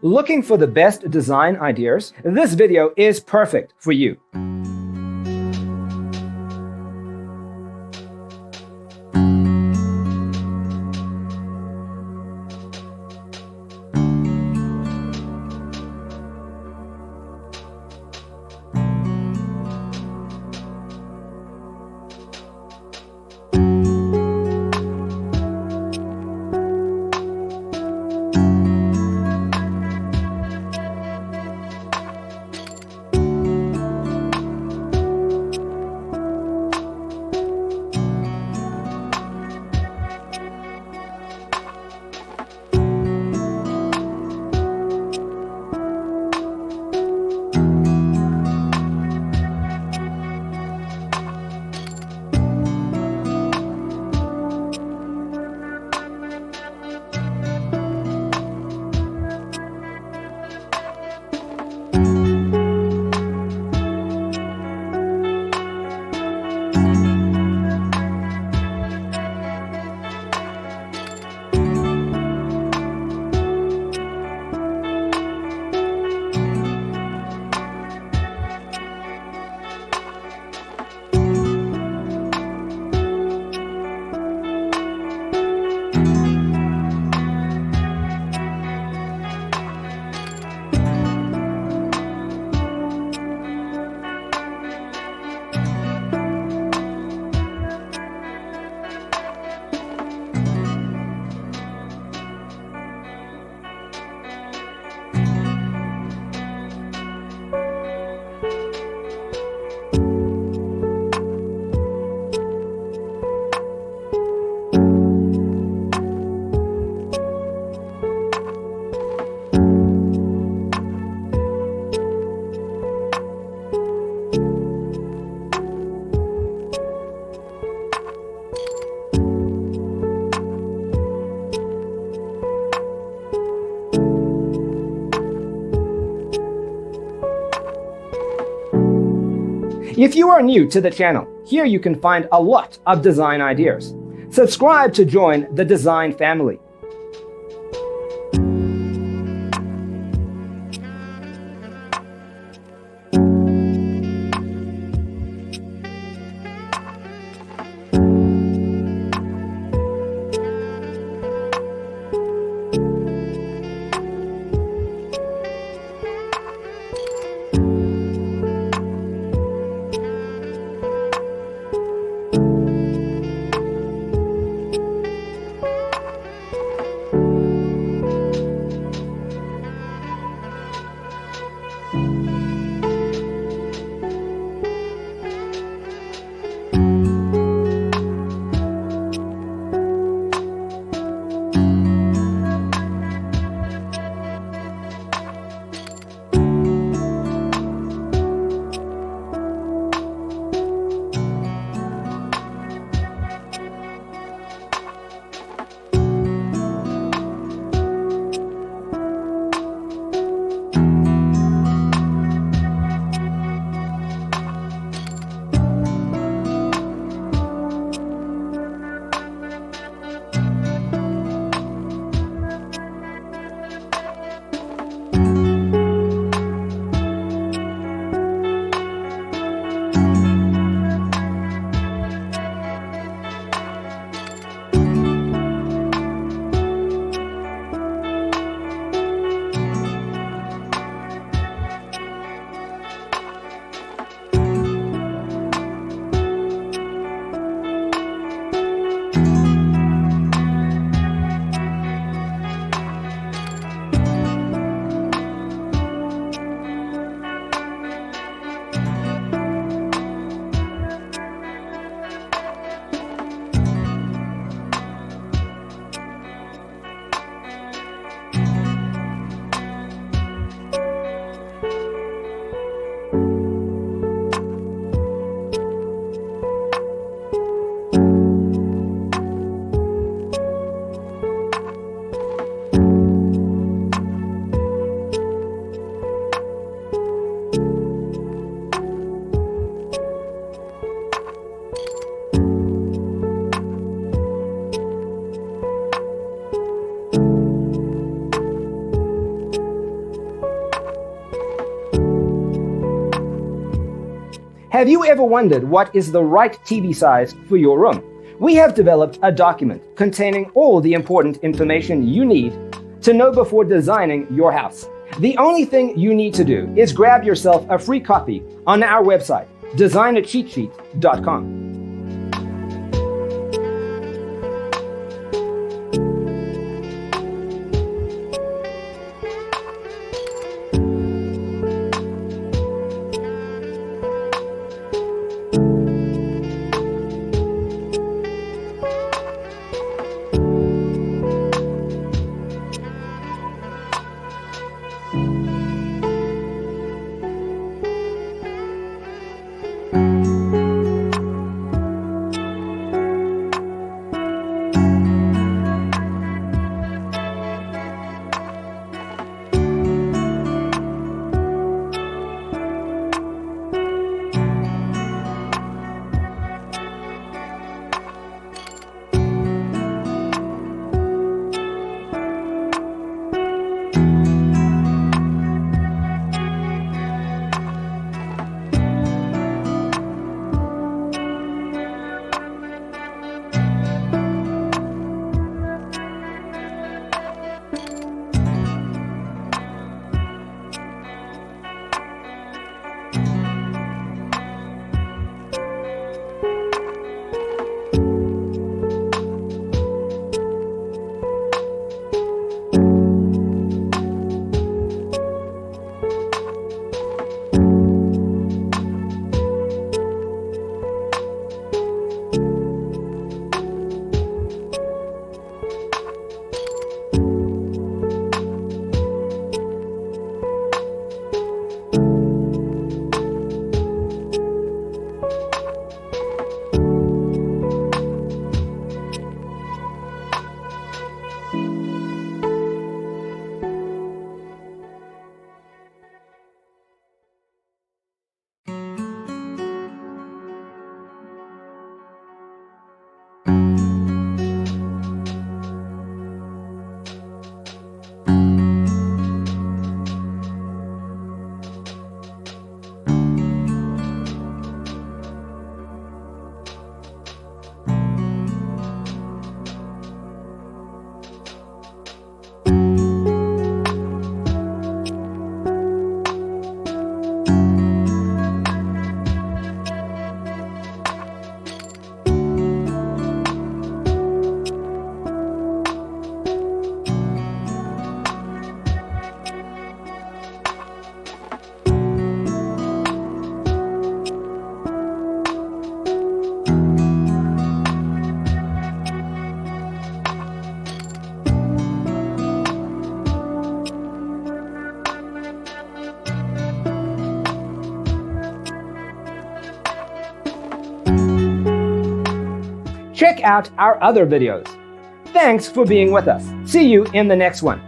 Looking for the best design ideas? This video is perfect for you. If you are new to the channel, here you can find a lot of design ideas. Subscribe to join the design family. Have you ever wondered what is the right TV size for your room? We have developed a document containing all the important information you need to know before designing your house. The only thing you need to do is grab yourself a free copy on our website, designacheatsheet.com. Check out our other videos. Thanks for being with us. See you in the next one.